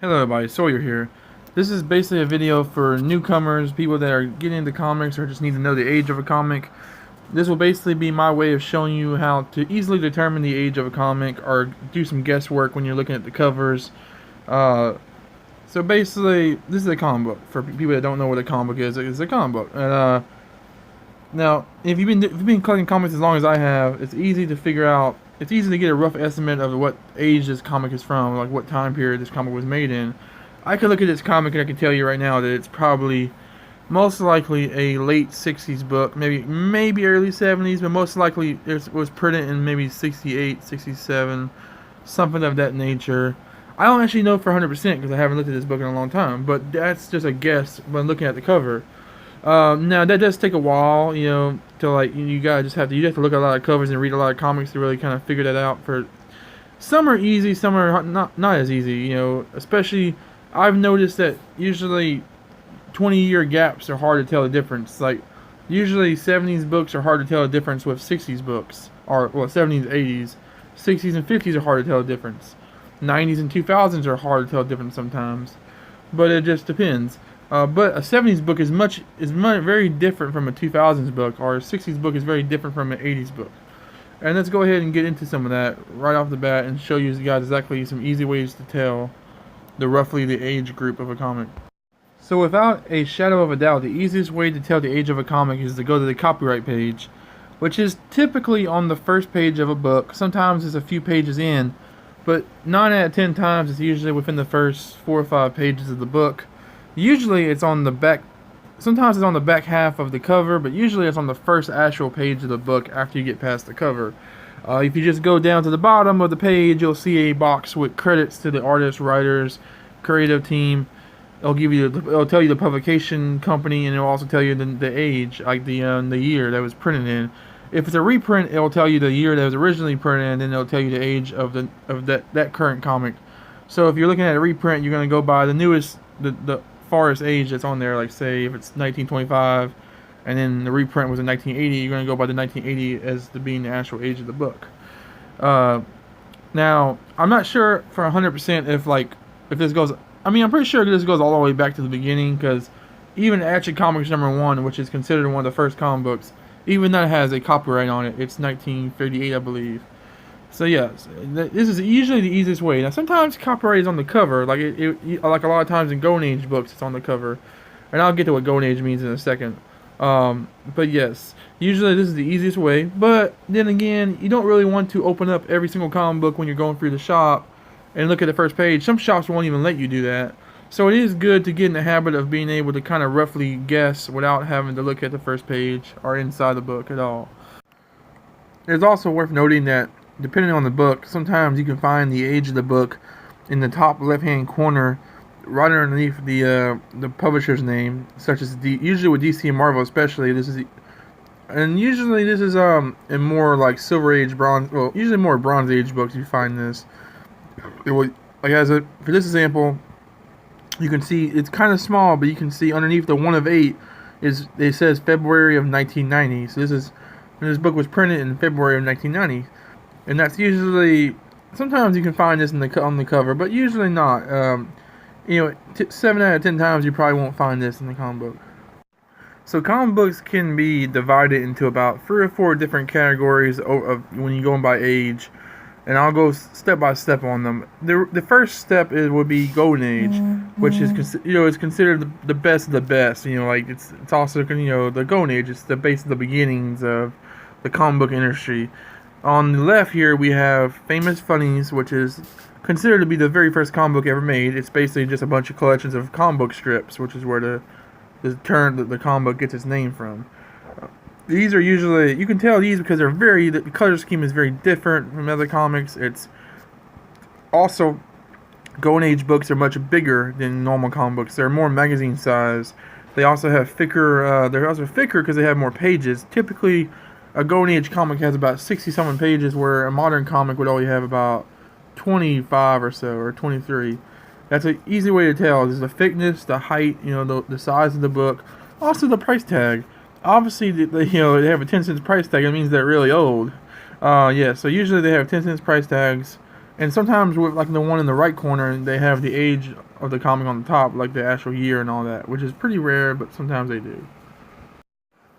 Hello everybody, Sawyer here. This is basically a video for newcomers, people that are getting into comics or just need to know the age of a comic. This will basically be my way of showing you how to easily determine the age of a comic or do some guesswork when you're looking at the covers. So basically, this is a comic book. For people that don't know what a comic book is, it's a comic book. And now, if you've been collecting comics as long as I have, it's easy to figure out. It's easy to get a rough estimate of what age this comic is from, like what time period this comic was made in. I can look at this comic and I can tell you right now that it's probably most likely a late '60s book, maybe early '70s, but most likely it was printed in maybe '68, '67, something of that nature. I don't actually know for 100% because I haven't looked at this book in a long time, but that's just a guess when looking at the cover. Now that does take a while, to like you have to look at a lot of covers and read a lot of comics to really kind of figure that out. For some are easy, some are not as easy. Especially I've noticed that usually 20-year gaps are hard to tell the difference. Like usually '70s books are hard to tell the difference with '60s books, or well '70s, '80s, '60s and '50s are hard to tell the difference. '90s and 2000s are hard to tell the difference sometimes, but it just depends. But a '70s book is very different from a 2000s book, or a '60s book is very different from an '80s book. And let's go ahead and get into some of that right off the bat and show you guys exactly some easy ways to tell roughly the age group of a comic. So without a shadow of a doubt, the easiest way to tell the age of a comic is to go to the copyright page, which is typically on the first page of a book. Sometimes it's a few pages in, but 9 out of 10 times it's usually within the first 4 or 5 pages of the book. Usually it's on the back, sometimes it's on the back half of the cover, but usually it's on the first actual page of the book after you get past the cover. If you just go down to the bottom of the page, you'll see a box with credits to the artists, writers, creative team. It'll tell you the publication company, and it'll also tell you the age, like the year that was printed in. If it's a reprint, it'll tell you the year that was originally printed in, and then it'll tell you the age of that current comic. So if you're looking at a reprint, you're going to go by the newest, the farthest age that's on there. Like say if it's 1925, and then the reprint was in 1980, you're going to go by the 1980 as being the actual age of the book. Now I'm not sure for 100% if this goes. I mean, I'm pretty sure this goes all the way back to the beginning, because even Action Comics #1, which is considered one of the first comic books, even that has a copyright on it. It's 1938, I believe. So yes, this is usually the easiest way. Now sometimes copyright is on the cover, like like a lot of times in Golden Age books, it's on the cover, and I'll get to what Golden Age means in a second. But yes, usually this is the easiest way. But then again, you don't really want to open up every single comic book when you're going through the shop and look at the first page. Some shops won't even let you do that. So it is good to get in the habit of being able to kind of roughly guess without having to look at the first page or inside the book at all. It's also worth noting that depending on the book, sometimes you can find the age of the book in the top left-hand corner, right underneath the publisher's name, such as usually with DC and Marvel, especially. Usually this is in more like Silver Age, Bronze. Well, usually more Bronze Age books you find this. For this example, you can see it's kind of small, but you can see underneath the 1 of 8 it says February of 1990. So this book was printed in February of 1990. And that's usually, sometimes you can find this on the cover, but usually not. 7 out of 10 times you probably won't find this in the comic book. So comic books can be divided into about 3 or 4 different categories of when you go by age, and I'll go step by step on them. The first step would be Golden Age, which is is considered the best of the best. It's also the Golden Age. It's the base of the beginnings of the comic book industry. On the left here, we have Famous Funnies, which is considered to be the very first comic book ever made. It's basically just a bunch of collections of comic book strips, which is where the term that the comic book gets its name from. These are usually, you can tell these because the color scheme is very different from other comics. It's also, Golden Age books are much bigger than normal comic books. They're more magazine size. They also have thicker, they're also thicker because they have more pages. Typically, a Golden Age comic has about 60-something pages, where a modern comic would only have about 25 or so, or 23. That's an easy way to tell. There's the thickness, the height, the size of the book. Also the price tag. Obviously, they have a 10 cents price tag. It means they're really old. So usually they have 10 cents price tags, And sometimes with like the one in the right corner, they have the age of the comic on the top, like the actual year and all that, which is pretty rare, but sometimes they do.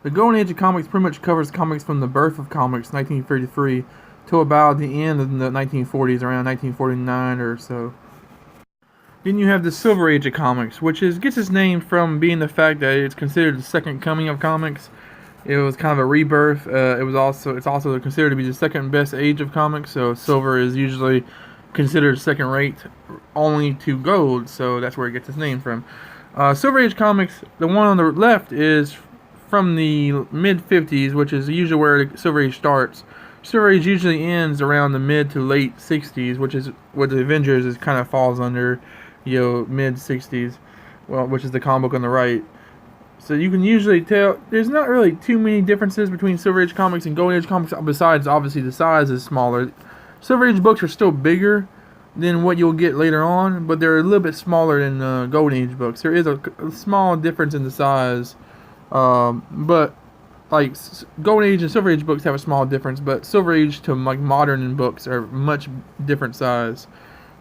The Golden Age of Comics pretty much covers comics from the birth of comics, 1933, to about the end of the 1940s, around 1949 or so. Then you have the Silver Age of Comics, which gets its name from being the fact that it's considered the second coming of comics. It was kind of a rebirth. It's also considered to be the second best age of comics. So silver is usually considered second rate, only to gold. So that's where it gets its name from. Silver Age comics, the one on the left is from the mid 50s, which is usually where the Silver Age starts. Silver Age usually ends around the mid to late 60s, which is what the Avengers is kind of falls under, mid 60s, which is the comic book on the right. So you can usually tell there's not really too many differences between Silver Age comics and Golden Age comics, besides obviously the size is smaller. Silver Age books are still bigger than what you'll get later on, but they're a little bit smaller than Golden Age books. There is a small difference in the size, but like Golden Age and Silver Age books have a small difference, but Silver Age to like modern books are much different size.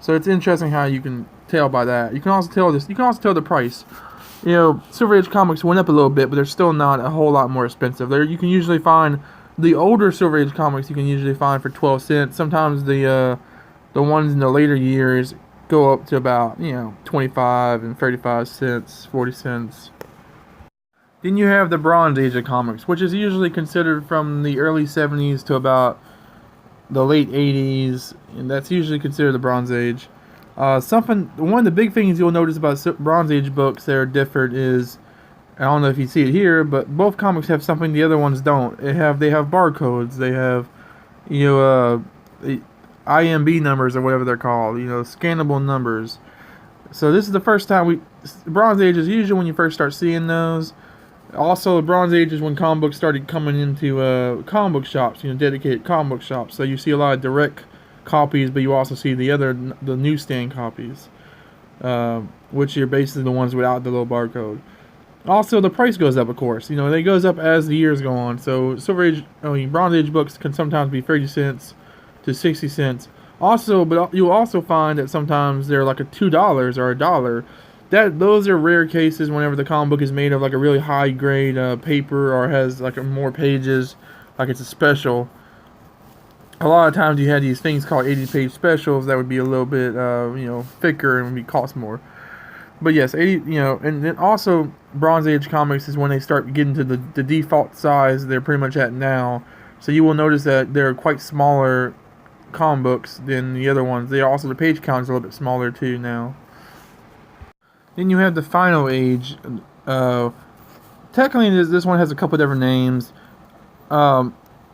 So it's interesting how you can tell by that. You can also tell this. You can also tell the price. Silver Age comics went up a little bit, but they're still not a whole lot more expensive. You can usually find the older Silver Age comics. You can usually find for 12 cents. Sometimes the ones in the later years go up to about 25 and 35 cents, 40 cents. Then you have the Bronze Age of comics, which is usually considered from the early 70s to about the late 80s, and that's usually considered the Bronze Age. One of the big things you'll notice about Bronze Age books that are different is, I don't know if you see it here, but both comics have something the other ones don't. They have barcodes. They have, the IMB numbers or whatever they're called. Scannable numbers. So this is the first time Bronze Age is usually when you first start seeing those. Also, the Bronze Age is when comic books started coming into comic book shops, dedicated comic book shops. So you see a lot of direct copies, but you also see the newsstand copies, which are basically the ones without the little barcode. Also, the price goes up, of course. It goes up as the years go on. So Bronze Age books can sometimes be 30 cents to 60 cents. Also, but you'll also find that sometimes they're like $2 or $1. Those are rare cases whenever the comic book is made of like a really high grade paper or has like more pages, like it's a special. A lot of times you had these things called 80-page specials that would be a little bit thicker and would cost more. But yes, and then also Bronze Age comics is when they start getting to the default size they're pretty much at now. So you will notice that they're quite smaller comic books than the other ones. The page count is a little bit smaller too now. Then you have the Final Age. Technically, this one has a couple different names.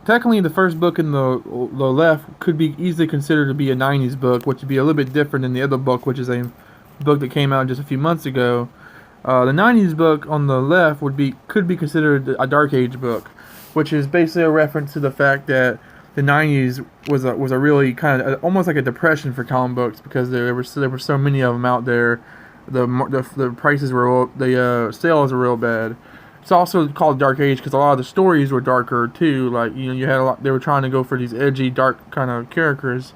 Technically, the first book in the left could be easily considered to be a 90s book, which would be a little bit different than the other book, which is a book that came out just a few months ago. The 90s book on the left could be considered a Dark Age book, which is basically a reference to the fact that the 90s was a really kind of almost like a depression for comic books because there were so many of them out there. The prices were the sales were real bad. It's also called Dark Age because a lot of the stories were darker too. Like you had a lot. They were trying to go for these edgy, dark kind of characters,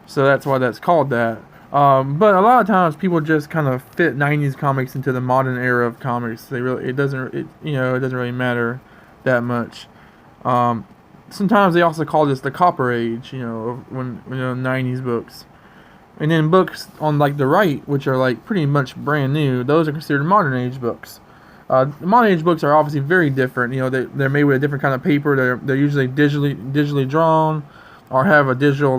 so that's why that's called that. But a lot of times people just kind of fit 90s comics into the modern era of comics. It doesn't really matter that much. Sometimes they also call this the Copper Age. When 90s books. And then books on like the right, which are like pretty much brand new, those are considered modern age books. Modern age books are obviously very different. They're made with a different kind of paper. They're usually digitally drawn, or have a digital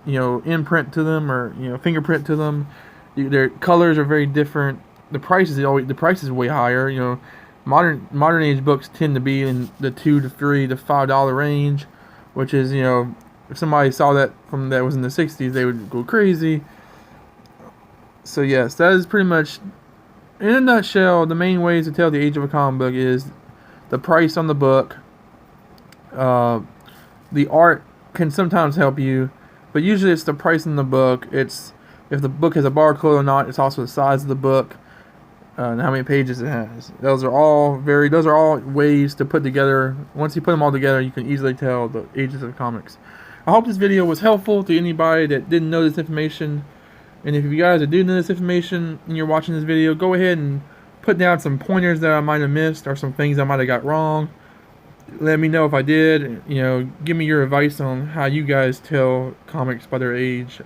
imprint to them or fingerprint to them. Their colors are very different. The price is way higher. Modern age books tend to be in the $2 to $3 to $5 range, which is if somebody saw that was in the 60s, they would go crazy. So yes, that is pretty much, in a nutshell, the main ways to tell the age of a comic book is the price on the book. The art can sometimes help you, but usually it's the price on the book. It's if the book has a barcode or not. It's also the size of the book and how many pages it has. Those are all ways to put together. Once you put them all together, you can easily tell the ages of comics. I hope this video was helpful to anybody that didn't know this information. And if you guys that do know this information and you're watching this video, go ahead and put down some pointers that I might have missed or some things I might have got wrong. Let me know if I did. You know, give me your advice on how you guys tell comics by their age.